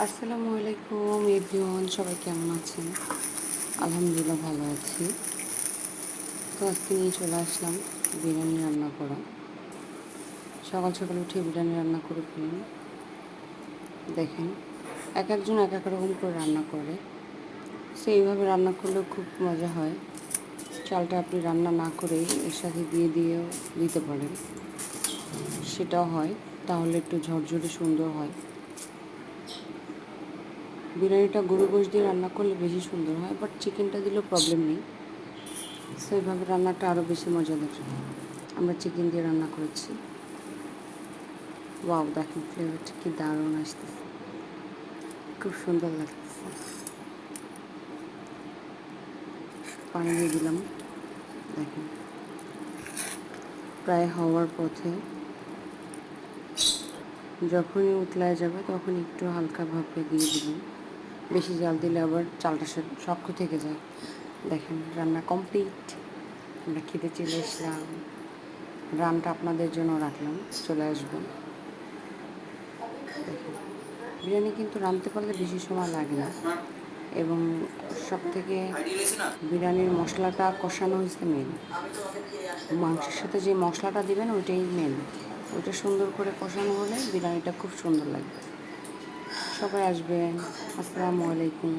আসসালামু আলাইকুম এভরিওয়ান, সবাই কেমন আছেন? আলহামদুলিল্লাহ ভালো আছি। তো আজকে নিয়ে চলে আসলাম বিরিয়ানি রান্না করা। সকাল সকাল উঠে বিরিয়ানি রান্না করে ফেলুন। দেখেন, এক একজন এক এক রকম করে রান্না করে, সেইভাবে রান্না করলেও খুব মজা হয়। চালটা আপনি রান্না না করেই এর সাথে দিয়েও দিতে পারেন, সেটাও হয়। তাহলে একটু ঝরঝরে সুন্দর হয়। বিরিয়ানিটা গরু গোশ দিয়ে রান্না করলে বেশি সুন্দর হয়, বাট চিকেনটা দিলেও প্রবলেম নেই। সেইভাবে রান্নাটা আরও বেশি মজাদার। আমরা চিকেন দিয়ে রান্না করেছি। ওয়াও, দেখেন ফ্লেভারটা কি দারুণ আসতেছে, খুব সুন্দর লাগতেছে। পানি দিয়ে দিলাম। দেখেন, প্রায় হওয়ার পথে। যখনই উতলায় যাবে তখন একটু হালকা ভাপে দিয়ে দিবেন। বেশি জাল দিলে আবার চালটা শক্ত থেকে যায়। দেখেন, রান্না কমপ্লিট। আমরা খেতে চলে এসলাম। রানটা আপনাদের জন্য রাখলাম, চলে আসবেন। দেখেন, বিরিয়ানি কিন্তু রাঁধতে পারলে বেশি সময় লাগে না, এবং সব থেকে বিরিয়ানির মশলাটা কষানো হয়েছে মেন। মাংসের সাথে যে মশলাটা দিবেন ওইটাই মেন। ওইটা সুন্দর করে কষানো হলে বিরিয়ানিটা খুব সুন্দর লাগবে। সবাই আসবেন। আসসালামু আলাইকুম।